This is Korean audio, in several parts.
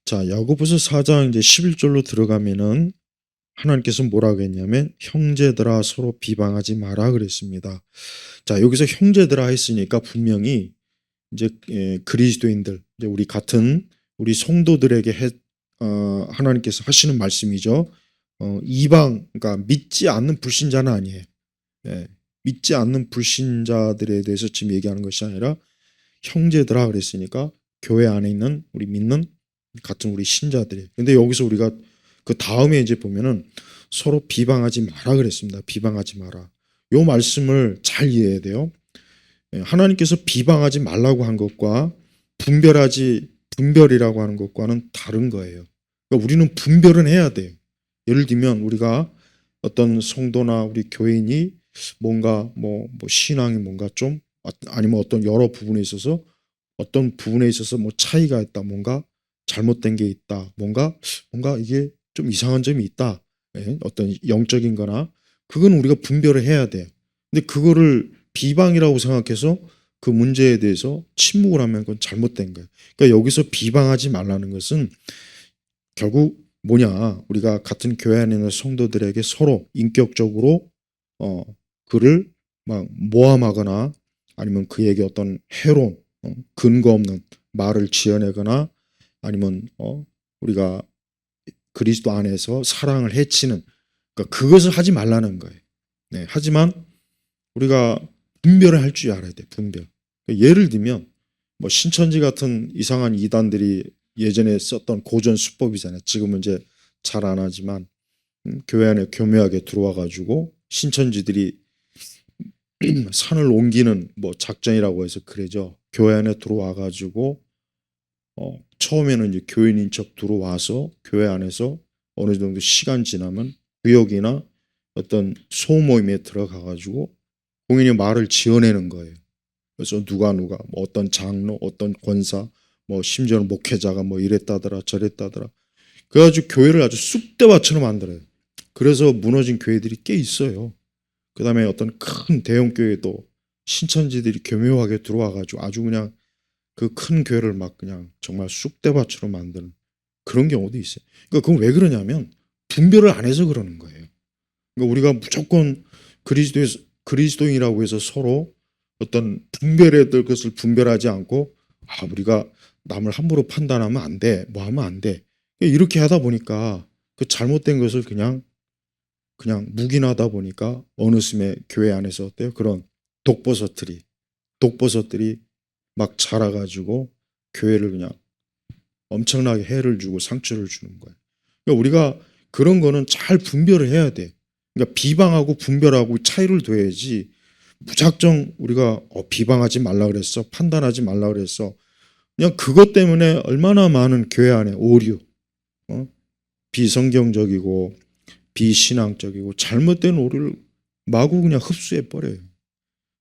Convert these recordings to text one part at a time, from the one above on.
자, 야고보서 4장 이제 11절로 들어가면은 하나님께서 뭐라고 했냐면 형제들아 서로 비방하지 마라 그랬습니다. 자, 여기서 형제들아 했으니까 분명히 이제 그리스도인들, 이제 우리 같은 우리 성도들에게 하나님께서 하시는 말씀이죠. 이방, 그러니까 믿지 않는 불신자는 아니에요. 예, 믿지 않는 불신자들에 대해서 지금 얘기하는 것이 아니라 형제들아 그랬으니까 교회 안에 있는 우리 믿는 같은 우리 신자들이. 근데 여기서 우리가 그 다음에 이제 보면은 서로 비방하지 마라 그랬습니다. 비방하지 마라. 요 말씀을 잘 이해해야 돼요. 하나님께서 비방하지 말라고 한 것과 분별이라고 하는 것과는 다른 거예요. 그러니까 우리는 분별은 해야 돼요. 예를 들면 우리가 어떤 성도나 우리 교인이 뭔가 뭐 신앙이 뭔가 좀 아니면 어떤 여러 부분에 있어서 뭐 차이가 있다, 뭔가 잘못된 게 있다, 뭔가 이게 좀 이상한 점이 있다, 어떤 영적인 거나 그건 우리가 분별을 해야 돼. 근데 그거를 비방이라고 생각해서 그 문제에 대해서 침묵을 하면 그건 잘못된 거예요. 그러니까 여기서 비방하지 말라는 것은 결국 뭐냐, 우리가 같은 교회 안에 있는 성도들에게 서로 인격적으로 그를 막 모함하거나 아니면 그에게 어떤 해로운 근거 없는 말을 지어내거나 아니면 우리가 그리스도 안에서 사랑을 해치는, 그러니까 그것을 하지 말라는 거예요. 네, 하지만 우리가 분별을 할 줄 알아야 돼. 분별. 예를 들면 뭐 신천지 같은 이상한 이단들이 예전에 썼던 고전 수법이잖아요. 지금은 이제 잘 안 하지만 교회 안에 교묘하게 들어와 가지고 신천지들이 산을 옮기는 뭐 작전이라고 해서 그러죠. 교회 안에 들어와 가지고 처음에는 이제 교인인 척 들어와서 교회 안에서 어느 정도 시간 지나면 구역이나 어떤 소모임에 들어가 가지고 공인이 말을 지어내는 거예요. 그래서 누가 뭐 어떤 장로, 어떤 권사, 뭐 심지어는 목회자가 뭐 이랬다더라 저랬다더라. 그래가지고 교회를 아주 쑥대밭처럼 만들어요. 그래서 무너진 교회들이 꽤 있어요. 그 다음에 어떤 큰 대형 교회도 신천지들이 교묘하게 들어와가지고 아주 그냥 그 큰 교회를 막 그냥 정말 쑥대밭으로 만드는 그런 경우도 있어요. 그러니까 그건 왜 그러냐면 분별을 안 해서 그러는 거예요. 그러니까 우리가 무조건 그리스도인이라고 해서 서로 어떤 분별해야 될 것을 분별하지 않고 우리가 남을 함부로 판단하면 안 돼, 뭐 하면 안 돼. 이렇게 하다 보니까 그 잘못된 것을 그냥 묵인하다 보니까 어느 순에 교회 안에서 어때요? 그런 독버섯들이 막 자라가지고 교회를 그냥 엄청나게 해를 주고 상처를 주는 거예요. 그러니까 우리가 그런 거는 잘 분별을 해야 돼. 그러니까 비방하고 분별하고 차이를 둬야지 무작정 우리가 비방하지 말라 그랬어, 판단하지 말라 그랬어, 그냥 그것 때문에 얼마나 많은 교회 안에 오류, 비성경적이고 비신앙적이고 잘못된 오류를 마구 그냥 흡수해 버려요.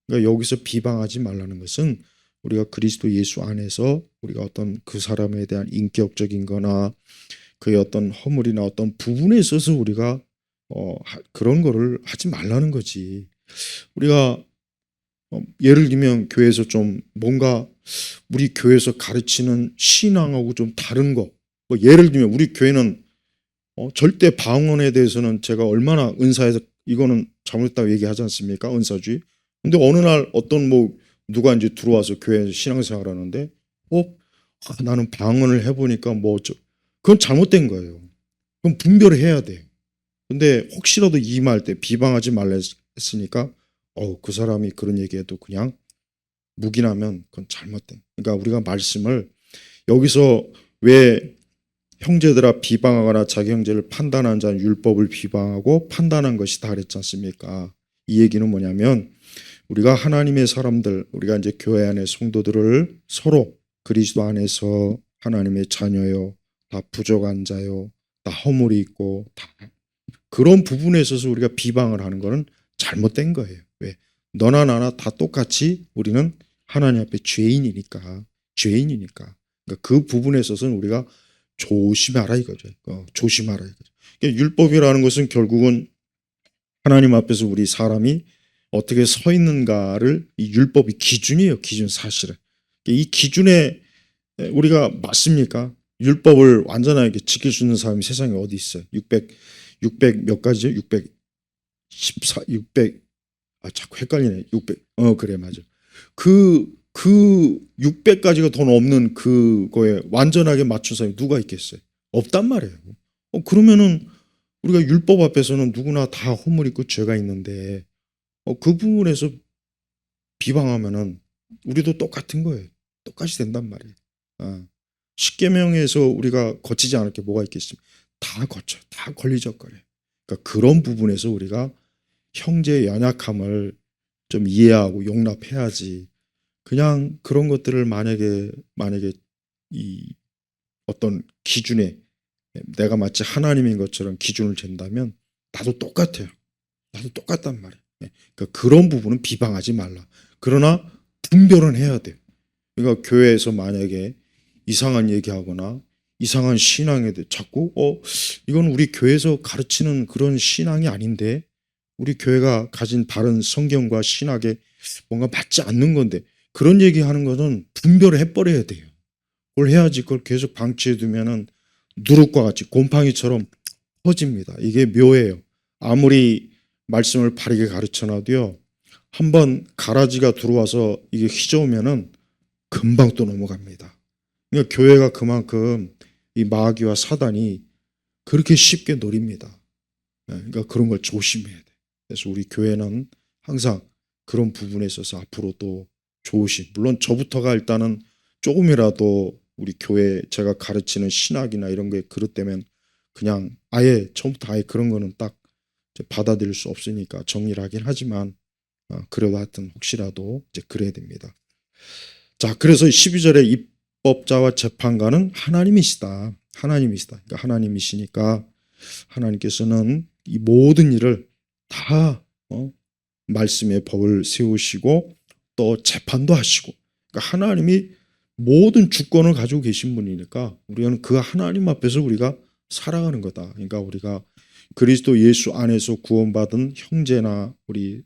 그러니까 여기서 비방하지 말라는 것은 우리가 그리스도 예수 안에서 우리가 어떤 그 사람에 대한 인격적인 거나 그의 어떤 허물이나 어떤 부분에 있어서 우리가 그런 거를 하지 말라는 거지. 우리가 예를 들면 교회에서 좀 뭔가 우리 교회에서 가르치는 신앙하고 좀 다른 거, 뭐 예를 들면 우리 교회는 절대 방언에 대해서는 제가 얼마나 은사에서 이거는 잘못했다고 얘기하지 않습니까? 은사주의. 근데 어느 날 어떤 뭐 누가 이제 들어와서 교회에서 신앙생활 하는데 나는 방언을 해보니까 그건 잘못된 거예요. 그럼 분별을 해야 돼. 근데 혹시라도 임할 때 비방하지 말라 했으니까 그 사람이 그런 얘기해도 그냥 묵인하면 그건 잘못된. 그러니까 우리가 말씀을 여기서 왜 형제들아 비방하거나 자기 형제를 판단한 자는 율법을 비방하고 판단한 것이다 그랬지 않습니까? 이 얘기는 뭐냐면 우리가 하나님의 사람들, 우리가 이제 교회 안의 성도들을 서로 그리스도 안에서 하나님의 자녀요, 다 부족한 자요, 다 허물이 있고 다 그런 부분에 있어서 우리가 비방을 하는 것은 잘못된 거예요. 왜? 너나 나나 다 똑같이 우리는 하나님 앞에 죄인이니까. 그러니까 그 부분에 있어서는 우리가 조심하라 이거죠. 조심하라 이거죠. 그러니까 율법이라는 것은 결국은 하나님 앞에서 우리 사람이 어떻게 서 있는가를, 이 율법이 기준이에요. 기준 사실은. 이 기준에 우리가 맞습니까? 율법을 완전하게 지킬 수 있는 사람이 세상에 어디 있어요? 600 몇 가지죠? 614, 600, 자꾸 헷갈리네. 600, 그래, 맞아. 그 600가지가 더 넘는 그거에 완전하게 맞춘 사람이 누가 있겠어요? 없단 말이에요. 그러면은 우리가 율법 앞에서는 누구나 다 허물 있고 죄가 있는데, 그 부분에서 비방하면은 우리도 똑같은 거예요. 똑같이 된단 말이에요. 십계명에서 우리가 거치지 않을 게 뭐가 있겠습니까? 다 거쳐, 다 걸리적거려. 그러니까 그런 부분에서 우리가 형제의 연약함을 좀 이해하고 용납해야지. 그냥 그런 것들을 만약에 이 어떤 기준에 내가 마치 하나님인 것처럼 기준을 잰다면 나도 똑같아요. 나도 똑같단 말이에요. 그러니까 그런 부분은 비방하지 말라. 그러나 분별은 해야 돼요. 그러니까 교회에서 만약에 이상한 얘기하거나 이상한 신앙에 대해 자꾸 이건 우리 교회에서 가르치는 그런 신앙이 아닌데, 우리 교회가 가진 바른 성경과 신학에 뭔가 맞지 않는 건데, 그런 얘기하는 것은 분별을 해버려야 돼요. 그걸 해야지. 그걸 계속 방치해 두면은 누룩과 같이 곰팡이처럼 퍼집니다. 이게 묘해요. 아무리 말씀을 바르게 가르쳐놔도요, 한번 가라지가 들어와서 이게 휘저으면은 금방 또 넘어갑니다. 그러니까 교회가 그만큼 이 마귀와 사단이 그렇게 쉽게 노립니다. 그러니까 그런 걸 조심해야 돼. 그래서 우리 교회는 항상 그런 부분에 있어서 앞으로도 조심. 물론 저부터가 일단은 조금이라도 우리 교회 제가 가르치는 신학이나 이런 게 그릇되면 그냥 아예 처음부터 아예 그런 거는 딱 받아들일 수 없으니까 정리를 하긴 하지만, 그래도 하여튼 혹시라도 이제 그래야 됩니다. 자, 그래서 12절에 입법자와 재판관은 하나님이시다. 하나님이시다. 그러니까 하나님이시니까 하나님께서는 이 모든 일을 다 말씀의 법을 세우시고 또 재판도 하시고, 그러니까 하나님이 모든 주권을 가지고 계신 분이니까 우리는 그 하나님 앞에서 우리가 살아가는 거다. 그러니까 우리가 그리스도 예수 안에서 구원받은 형제나 우리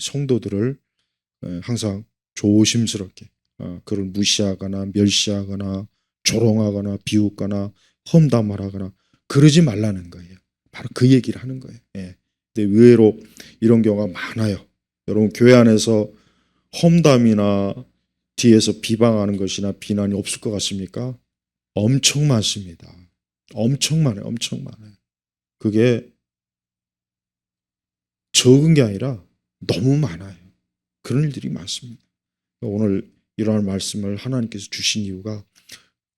성도들을 항상 조심스럽게 그를 무시하거나 멸시하거나 조롱하거나 비웃거나 험담하거나 그러지 말라는 거예요. 바로 그 얘기를 하는 거예요. 근데 의외로 이런 경우가 많아요. 여러분 교회 안에서 험담이나 뒤에서 비방하는 것이나 비난이 없을 것 같습니까? 엄청 많습니다. 엄청 많아요. 엄청 많아요. 그게 적은 게 아니라 너무 많아요. 그런 일들이 많습니다. 오늘 이러한 말씀을 하나님께서 주신 이유가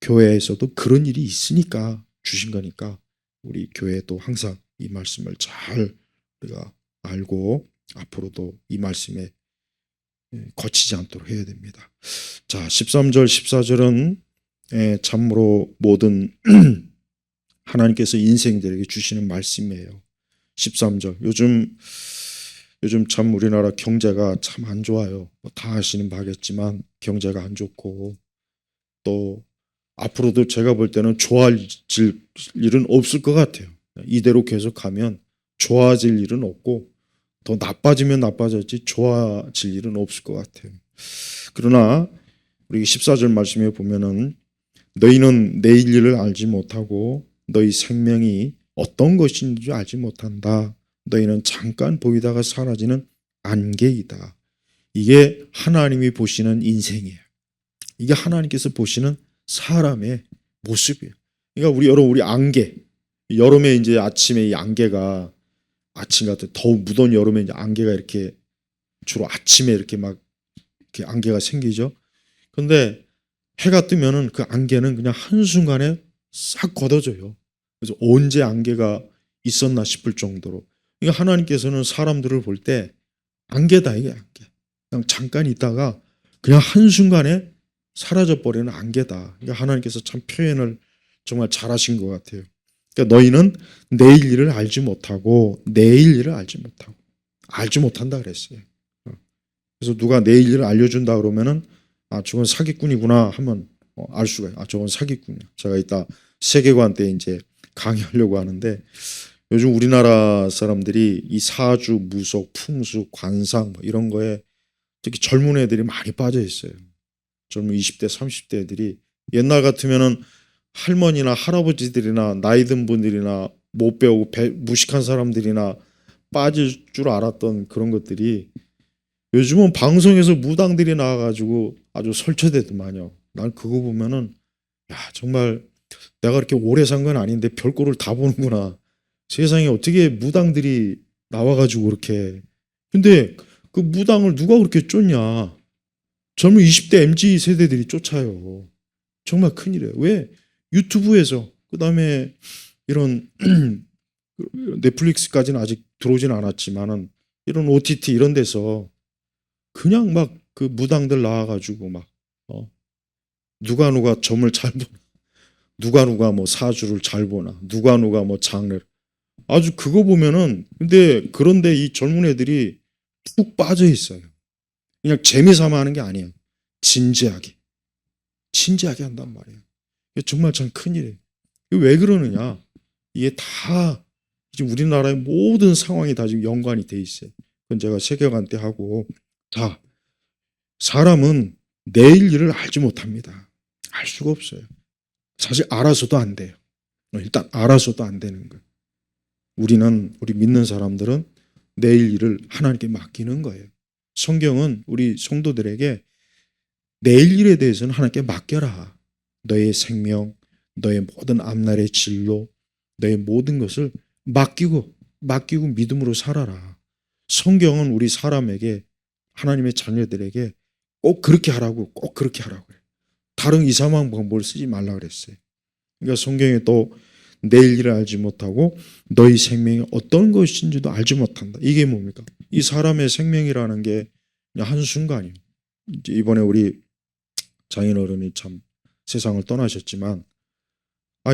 교회에서도 그런 일이 있으니까 주신 거니까 우리 교회도 항상 이 말씀을 잘 우리가 알고 앞으로도 이 말씀에 거치지 않도록 해야 됩니다. 자, 13절 14절은 참으로 모든 하나님께서 인생들에게 주시는 말씀이에요. 13절 요즘 참 우리나라 경제가 참 안 좋아요. 다 아시는 바겠지만 경제가 안 좋고 또 앞으로도 제가 볼 때는 좋아질 일은 없을 것 같아요. 이대로 계속하면 좋아질 일은 없고 더 나빠지면 나빠졌지 좋아질 일은 없을 것 같아요. 그러나 우리 14절 말씀에 보면은 너희는 내일 일을 알지 못하고 너희 생명이 어떤 것인지 알지 못한다. 너희는 잠깐 보이다가 사라지는 안개이다. 이게 하나님이 보시는 인생이에요. 이게 하나님께서 보시는 사람의 모습이에요. 그러니까 우리 안개, 여름에 이제 아침에 이 안개가 아침 같은 더욱 무더운 여름에 이제 안개가 이렇게 주로 아침에 이렇게 막 이렇게 안개가 생기죠. 그런데 해가 뜨면은 그 안개는 그냥 한순간에 싹 걷어져요. 그래서 언제 안개가 있었나 싶을 정도로. 그러니까 하나님께서는 사람들을 볼 때 안개다 이게 안개. 그냥 잠깐 있다가 그냥 한순간에 사라져버리는 안개다. 그러니까 하나님께서 참 표현을 정말 잘하신 것 같아요. 그러니까 너희는 내일 일을 알지 못하고 내일 일을 알지 못한다 그랬어요. 그래서 누가 내일 일을 알려준다 그러면은 저건 사기꾼이구나 하면 알 수가 있어요. 저건 사기꾼이야. 제가 이따 세계관 때 이제 강의하려고 하는데 요즘 우리나라 사람들이 이 사주, 무속, 풍수, 관상 뭐 이런 거에 특히 젊은 애들이 많이 빠져 있어요. 젊은 20대, 30대 애들이 옛날 같으면은 할머니나 할아버지들이나 나이 든 분들이나 못 배우고 무식한 사람들이나 빠질 줄 알았던 그런 것들이 요즘은 방송에서 무당들이 나와가지고 아주 설쳐대더만요. 난 그거 보면은 야 정말 내가 그렇게 오래 산 건 아닌데 별꼴을 다 보는구나. 세상에 어떻게 무당들이 나와가지고 그렇게. 근데 그 무당을 누가 그렇게 쫓냐. 젊은 20대 MZ 세대들이 쫓아요. 정말 큰일이에요. 왜? 유튜브에서 그다음에 이런 넷플릭스까지는 아직 들어오진 않았지만은 이런 OTT 이런 데서 그냥 막 그 무당들 나와가지고 막 누가 점을 잘 보나, 누가 뭐 사주를 잘 보나, 누가 뭐 장례를 아주 그거 보면은 그런데 이 젊은 애들이 푹 빠져 있어요. 그냥 재미삼아 하는 게 아니에요. 진지하게 한단 말이에요. 이게 정말 참 큰일이에요. 이게 왜 그러느냐? 이게 다 지금 우리나라의 모든 상황이 다 지금 연관이 돼 있어요. 그건 제가 세계관 때 하고. 자, 사람은 내일 일을 알지 못합니다. 알 수가 없어요. 사실 알아서도 안 돼요. 일단 알아서도 안 되는 거예요. 우리 믿는 사람들은 내일 일을 하나님께 맡기는 거예요. 성경은 우리 성도들에게 내일 일에 대해서는 하나님께 맡겨라. 너의 생명, 너의 모든 앞날의 진로, 너의 모든 것을 맡기고 믿음으로 살아라. 성경은 우리 사람에게 하나님의 자녀들에게 꼭 그렇게 하라고 그래요. 다른 이상한 방법을 쓰지 말라 그랬어요. 그러니까 성경에 또 내일 일을 알지 못하고 너희 생명이 어떤 것인지도 알지 못한다. 이게 뭡니까? 이 사람의 생명이라는 게 한순간이에요. 이번에 우리 장인어른이 참 세상을 떠나셨지만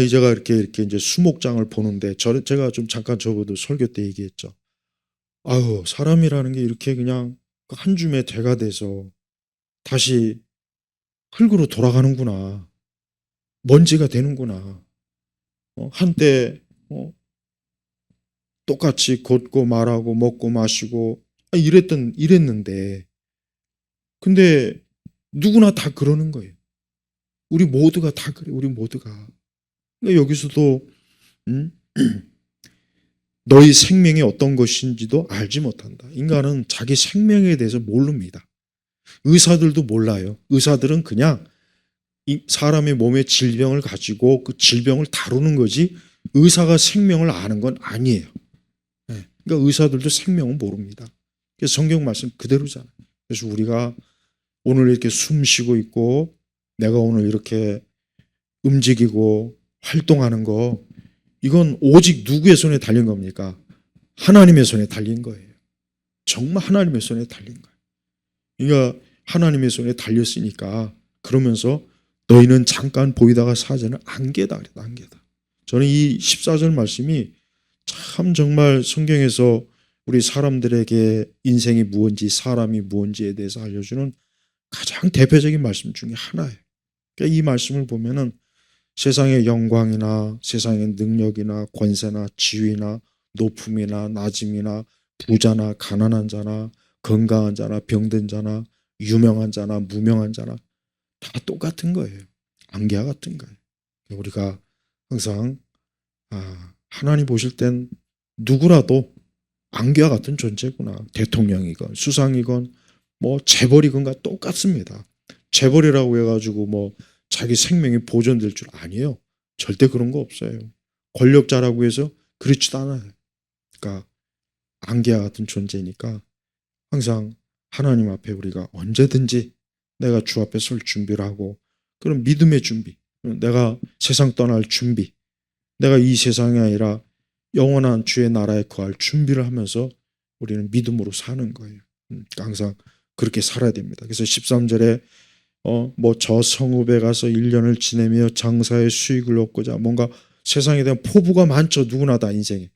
제가 이렇게 이제 수목장을 보는데 제가 좀 잠깐 저번도 설교 때 얘기했죠. 사람이라는 게 이렇게 그냥 한 줌의 대가 돼서 다시 흙으로 돌아가는구나. 먼지가 되는구나. 한때 똑같이 걷고 말하고 먹고 마시고 이랬는데 근데 누구나 다 그러는 거예요. 우리 모두가 다 그래. 우리 모두가. 그러니까 여기서도 너희 생명이 어떤 것인지도 알지 못한다. 인간은 자기 생명에 대해서 모릅니다. 의사들도 몰라요. 의사들은 그냥 이 사람의 몸에 질병을 가지고 그 질병을 다루는 거지 의사가 생명을 아는 건 아니에요. 그러니까 의사들도 생명은 모릅니다. 그래서 성경 말씀 그대로잖아요. 그래서 우리가 오늘 이렇게 숨 쉬고 있고 내가 오늘 이렇게 움직이고 활동하는 거 이건 오직 누구의 손에 달린 겁니까? 하나님의 손에 달린 거예요. 정말 하나님의 손에 달린 거예요. 그러니까 하나님의 손에 달렸으니까 그러면서 너희는 잠깐 보이다가 사자는 안개다 그랬다. 안개다. 저는 이 14절 말씀이 참 정말 성경에서 우리 사람들에게 인생이 무엇인지 사람이 무엇인지에 대해서 알려주는 가장 대표적인 말씀 중에 하나예요. 그러니까 이 말씀을 보면은 세상의 영광이나 세상의 능력이나 권세나 지위나 높음이나 낮음이나 부자나 가난한 자나 건강한 자나 병든 자나 유명한 자나 무명한 자나 다 똑같은 거예요. 안개와 같은 거예요. 우리가 항상 하나님 보실 땐 누구라도 안개와 같은 존재구나. 대통령이건 수상이건 뭐 재벌이건가 똑같습니다. 재벌이라고 해가지고 뭐 자기 생명이 보존될 줄 아니에요. 절대 그런 거 없어요. 권력자라고 해서 그렇지도 않아요. 그러니까 안개와 같은 존재니까 항상 하나님 앞에 우리가 언제든지 내가 주 앞에 설 준비를 하고 그런 믿음의 준비, 내가 세상 떠날 준비, 내가 이 세상이 아니라 영원한 주의 나라에 거할 준비를 하면서 우리는 믿음으로 사는 거예요. 항상 그렇게 살아야 됩니다. 그래서 13절에 뭐 저 성읍에 가서 1년을 지내며 장사의 수익을 얻고자 뭔가 세상에 대한 포부가 많죠. 누구나 다 인생에.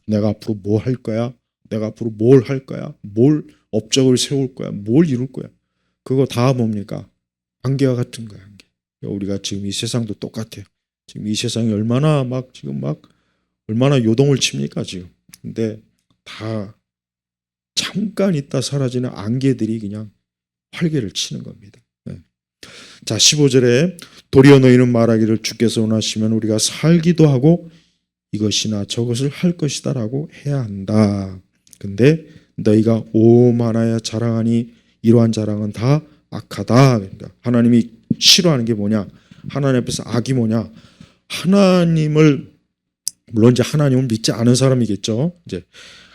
내가 앞으로 뭐 할 거야? 내가 앞으로 뭘 할 거야? 뭘 업적을 세울 거야? 뭘 이룰 거야? 그거 다 뭡니까? 안개와 같은 거야. 안개. 우리가 지금 이 세상도 똑같아요. 지금 이 세상이 얼마나 얼마나 요동을 칩니까 지금. 근데 다 잠깐 있다 사라지는 안개들이 그냥 활개를 치는 겁니다. 자, 15절에 도리어 너희는 말하기를 주께서 원하시면 우리가 살기도 하고 이것이나 저것을 할 것이다라고 해야 한다. 근데 너희가 오만하여 자랑하니 이러한 자랑은 다 악하다. 그러니까 하나님이 싫어하는 게 뭐냐? 하나님 앞에서 악이 뭐냐? 하나님을, 물론 이제 하나님을 믿지 않은 사람이겠죠. 이제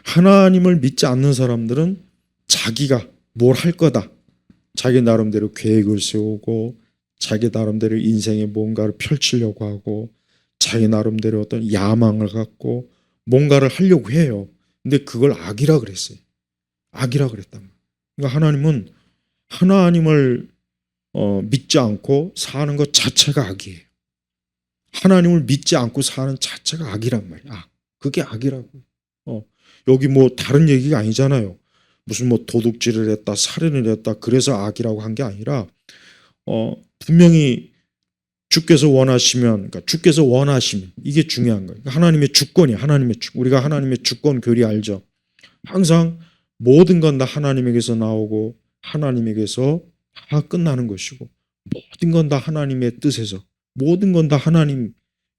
하나님을 믿지 않는 사람들은 자기가 뭘 할 거다. 자기 나름대로 계획을 세우고 자기 나름대로 인생에 뭔가를 펼치려고 하고 자기 나름대로 어떤 야망을 갖고 뭔가를 하려고 해요. 근데 그걸 악이라 그랬어요. 악이라 그랬단 말이에요. 그러니까 하나님은 하나님을 믿지 않고 사는 것 자체가 악이에요. 하나님을 믿지 않고 사는 자체가 악이란 말이에요. 그게 악이라고. 여기 뭐 다른 얘기가 아니잖아요. 무슨 뭐 도둑질을 했다, 살인을 했다, 그래서 악이라고 한 게 아니라 분명히 주께서 원하시면, 그러니까 주께서 원하시면 이게 중요한 거예요. 하나님의 주권이 우리가 하나님의 주권 교리 알죠. 항상 모든 건 다 하나님에게서 나오고 하나님에게서 다 끝나는 것이고 모든 건 다 하나님의 뜻에서 모든 건 다 하나님,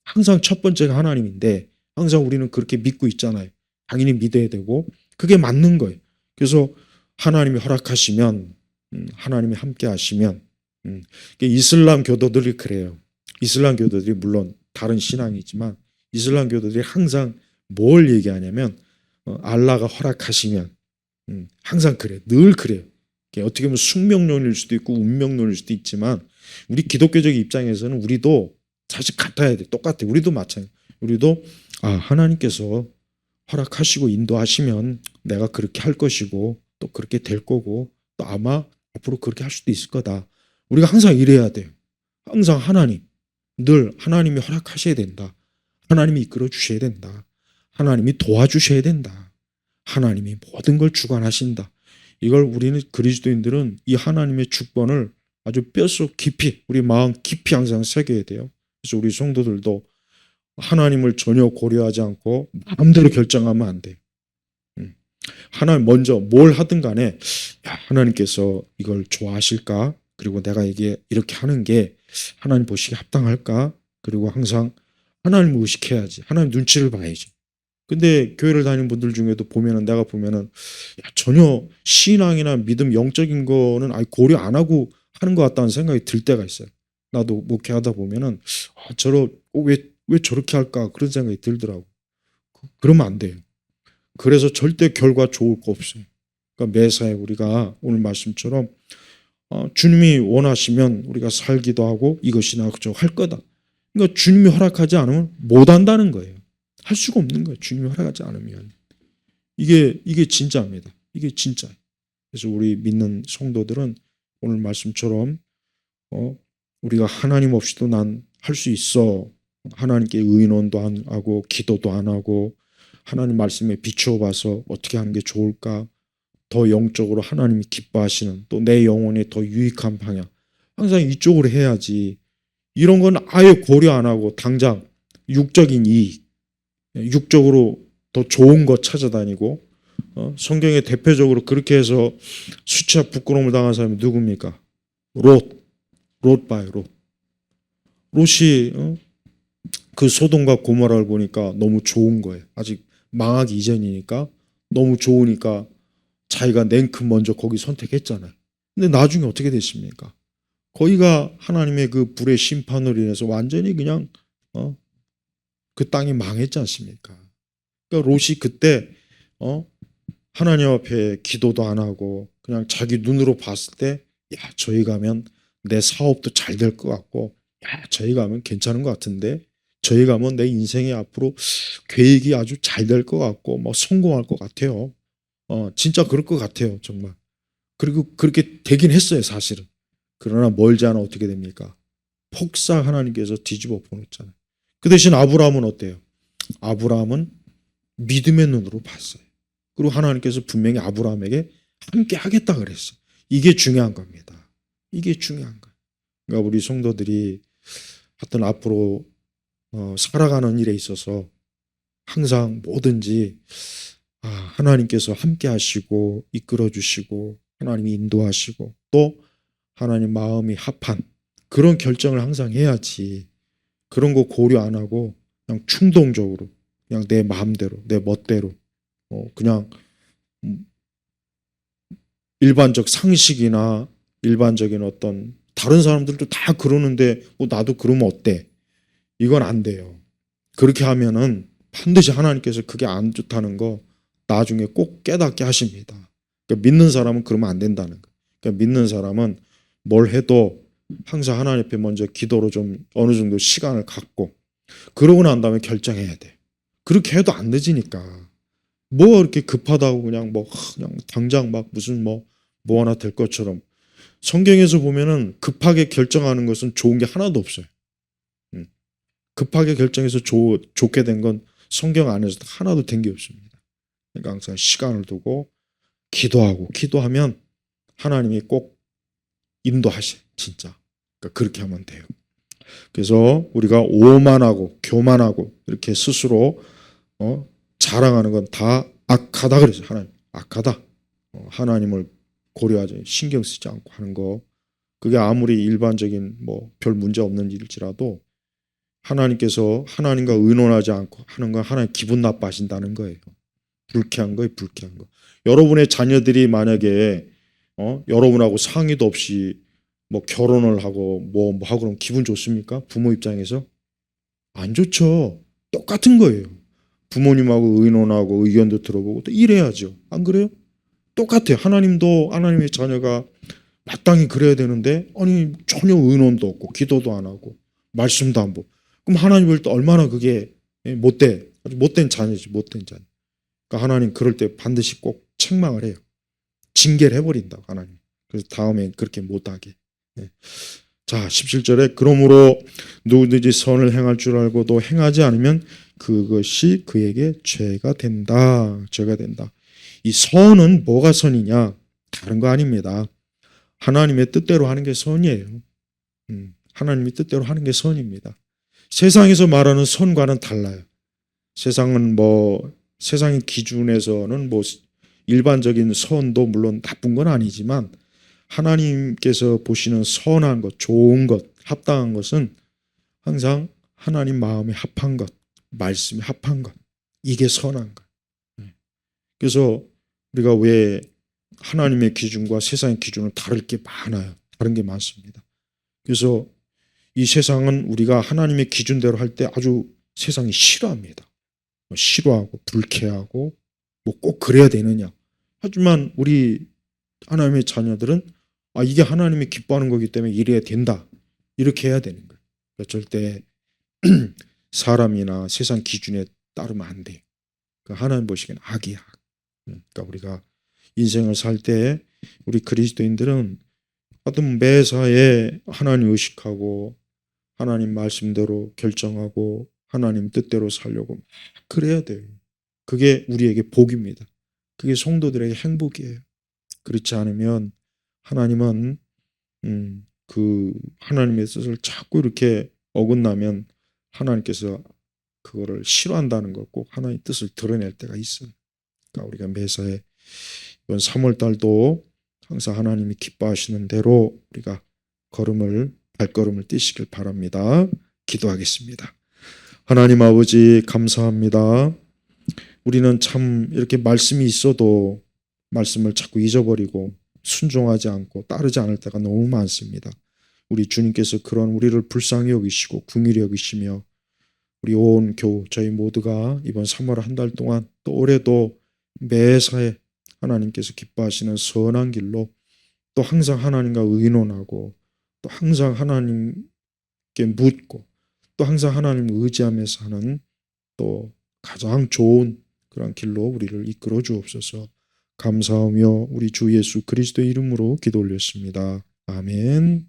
항상 첫 번째가 하나님인데 항상 우리는 그렇게 믿고 있잖아요. 당연히 믿어야 되고 그게 맞는 거예요. 그래서 하나님이 허락하시면 하나님이 함께 하시면 이슬람 교도들이 그래요. 이슬람 교도들이 물론 다른 신앙이지만 이슬람 교도들이 항상 뭘 얘기하냐면 알라가 허락하시면 항상 그래요. 늘 그래요. 어떻게 보면 숙명론일 수도 있고 운명론일 수도 있지만 우리 기독교적 입장에서는 우리도 사실 같아야 돼. 똑같아. 우리도 마찬가지. 우리도 하나님께서 허락하시고 인도하시면 내가 그렇게 할 것이고 또 그렇게 될 거고 또 아마 앞으로 그렇게 할 수도 있을 거다. 우리가 항상 이래야 돼요. 항상 늘 하나님이 허락하셔야 된다. 하나님이 이끌어 주셔야 된다. 하나님이 도와주셔야 된다. 하나님이 모든 걸 주관하신다. 이걸 우리는 그리스도인들은 이 하나님의 주권을 아주 뼛속 깊이 우리 마음 깊이 항상 새겨야 돼요. 그래서 우리 성도들도 하나님을 전혀 고려하지 않고 마음대로 결정하면 안 돼요. 하나님 먼저 뭘 하든 간에 하나님께서 이걸 좋아하실까? 그리고 내가 이게 이렇게 하는 게 하나님 보시기에 합당할까? 그리고 항상 하나님을 의식해야지. 하나님 눈치를 봐야지. 근데 교회를 다니는 분들 중에도 내가 보면은 전혀 신앙이나 믿음 영적인 거는 아예 고려 안 하고 하는 것 같다는 생각이 들 때가 있어요. 나도 목회하다 보면은 왜 저렇게 할까 그런 생각이 들더라고. 그러면 안 돼요. 그래서 절대 결과 좋을 거 없어요. 그러니까 매사에 우리가 오늘 말씀처럼 주님이 원하시면 우리가 살기도 하고 이것이나 저것 할 거다. 그러니까 주님이 허락하지 않으면 못 한다는 거예요. 할 수가 없는 거예요. 주님이 허락하지 않으면. 이게 진짜입니다. 이게 진짜. 그래서 우리 믿는 성도들은 오늘 말씀처럼 우리가 하나님 없이도 난 할 수 있어. 하나님께 의논도 안 하고 기도도 안 하고 하나님 말씀에 비추어 봐서 어떻게 하는 게 좋을까? 더 영적으로 하나님이 기뻐하시는 또 내 영혼에 더 유익한 방향. 항상 이쪽으로 해야지. 이런 건 아예 고려 안 하고 당장 육적인 이익, 육적으로 더 좋은 것 찾아다니고 성경에 대표적으로 그렇게 해서 수치와 부끄러움을 당한 사람이 누굽니까? 롯 봐요. 롯이 그 소돔과 고모라를 보니까 너무 좋은 거예요. 아직 망하기 이전이니까 너무 좋으니까 자기가 냉큼 먼저 거기 선택했잖아요. 근데 나중에 어떻게 됐습니까? 거기가 하나님의 그 불의 심판으로 인해서 완전히 그냥 그 땅이 망했지 않습니까? 그러니까 롯이 그때 하나님 앞에 기도도 안 하고 그냥 자기 눈으로 봤을 때 저희 가면 내 사업도 잘 될 것 같고 저희 가면 괜찮은 것 같은데 저희 가면 내 인생에 앞으로 계획이 아주 잘 될 것 같고 뭐 성공할 것 같아요. 진짜 그럴 것 같아요. 정말. 그리고 그렇게 되긴 했어요. 사실은. 그러나 멀지 않아 어떻게 됩니까? 폭삭 하나님께서 뒤집어 보냈잖아요. 그 대신 아브라함은 어때요? 아브라함은 믿음의 눈으로 봤어요. 그리고 하나님께서 분명히 아브라함에게 함께 하겠다 그랬어요. 이게 중요한 겁니다. 이게 중요한 거예요. 그러니까 우리 성도들이 하여튼 앞으로 살아가는 일에 있어서 항상 뭐든지 하나님께서 함께 하시고 이끌어 주시고 하나님이 인도하시고 또 하나님 마음이 합한 그런 결정을 항상 해야지. 그런 거 고려 안 하고 그냥 충동적으로 그냥 내 마음대로 내 멋대로 그냥 일반적 상식이나 일반적인 어떤 다른 사람들도 다 그러는데 뭐 나도 그러면 어때? 이건 안 돼요. 그렇게 하면은 반드시 하나님께서 그게 안 좋다는 거 나중에 꼭 깨닫게 하십니다. 그러니까 믿는 사람은 그러면 안 된다는 거. 그러니까 믿는 사람은 뭘 해도 항상 하나님 앞에 먼저 기도로 좀 어느 정도 시간을 갖고 그러고 난 다음에 결정해야 돼. 그렇게 해도 안 늦으니까. 뭐 이렇게 급하다고 그냥 그냥 당장 막 무슨 뭐 하나 될 것처럼 성경에서 보면은 급하게 결정하는 것은 좋은 게 하나도 없어요. 급하게 결정해서 좋게 된 건 성경 안에서 하나도 된 게 없습니다. 그러니까 항상 시간을 두고 기도하면 하나님이 꼭 인도하셔, 진짜. 그러니까 그렇게 하면 돼요. 그래서 우리가 오만하고 교만하고 이렇게 스스로 자랑하는 건 다 악하다 그러죠. 하나님 악하다. 하나님을 고려하지 신경 쓰지 않고 하는 거. 그게 아무리 일반적인 별 문제 없는 일일지라도 하나님께서 하나님과 의논하지 않고 하는 건 하나님 기분 나빠하신다는 거예요. 불쾌한 거예요, 불쾌한 거. 여러분의 자녀들이 만약에 여러분하고 상의도 없이 결혼을 하고 뭐 하고 그러면 기분 좋습니까? 부모 입장에서 안 좋죠. 똑같은 거예요. 부모님하고 의논하고 의견도 들어보고 또 이래야죠. 안 그래요? 똑같아요. 하나님도 하나님의 자녀가 마땅히 그래야 되는데 아니 전혀 의논도 없고 기도도 안 하고 말씀도 안 보고 그럼 하나님을 또 얼마나 그게 못돼 아주 못된 자녀지 못된 자녀. 그러니까 하나님 그럴 때 반드시 꼭 책망을 해요. 징계를 해버린다고 하나님. 그래서 다음에 그렇게 못하게. 자 17절에 그러므로 누구든지 선을 행할 줄 알고도 행하지 않으면 그것이 그에게 죄가 된다. 죄가 된다. 이 선은 뭐가 선이냐? 다른 거 아닙니다. 하나님의 뜻대로 하는 게 선이에요. 하나님의 뜻대로 하는 게 선입니다. 세상에서 말하는 선과는 달라요. 세상은 세상의 기준에서는 일반적인 선도 물론 나쁜 건 아니지만 하나님께서 보시는 선한 것, 좋은 것, 합당한 것은 항상 하나님 마음에 합한 것, 말씀에 합한 것, 이게 선한 것. 그래서 우리가 왜 하나님의 기준과 세상의 기준은 다를 게 많아요. 다른 게 많습니다. 그래서 이 세상은 우리가 하나님의 기준대로 할 때 아주 세상이 싫어합니다. 싫어하고 불쾌하고 꼭 그래야 되느냐. 하지만 우리 하나님의 자녀들은 이게 하나님이 기뻐하는 거기 때문에 이래야 된다. 이렇게 해야 되는 거예요. 그러니까 절대 사람이나 세상 기준에 따르면 안 돼요. 그러니까 하나님 보시기엔 악이야. 그러니까 우리가 인생을 살 때 우리 그리스도인들은 하여튼 매사에 하나님 의식하고 하나님 말씀대로 결정하고 하나님 뜻대로 살려고 그래야 돼요. 그게 우리에게 복입니다. 그게 성도들에게 행복이에요. 그렇지 않으면 하나님은 그 하나님의 뜻을 자꾸 이렇게 어긋나면 하나님께서 그거를 싫어한다는 걸 꼭 하나님의 뜻을 드러낼 때가 있어요. 그러니까 우리가 매사에 이번 3월 달도 항상 하나님이 기뻐하시는 대로 우리가 발걸음을 띄시길 바랍니다. 기도하겠습니다. 하나님 아버지 감사합니다. 우리는 참 이렇게 말씀이 있어도 말씀을 자꾸 잊어버리고 순종하지 않고 따르지 않을 때가 너무 많습니다. 우리 주님께서 그런 우리를 불쌍히 여기시고 긍휼히 여기시며 우리 온 교우 저희 모두가 이번 3월 한 달 동안 또 올해도 매사에 하나님께서 기뻐하시는 선한 길로 또 항상 하나님과 의논하고 또 항상 하나님께 묻고 또 항상 하나님을 의지하며 사는 또 가장 좋은 그런 길로 우리를 이끌어 주옵소서. 감사하며 우리 주 예수 그리스도의 이름으로 기도 올렸습니다. 아멘.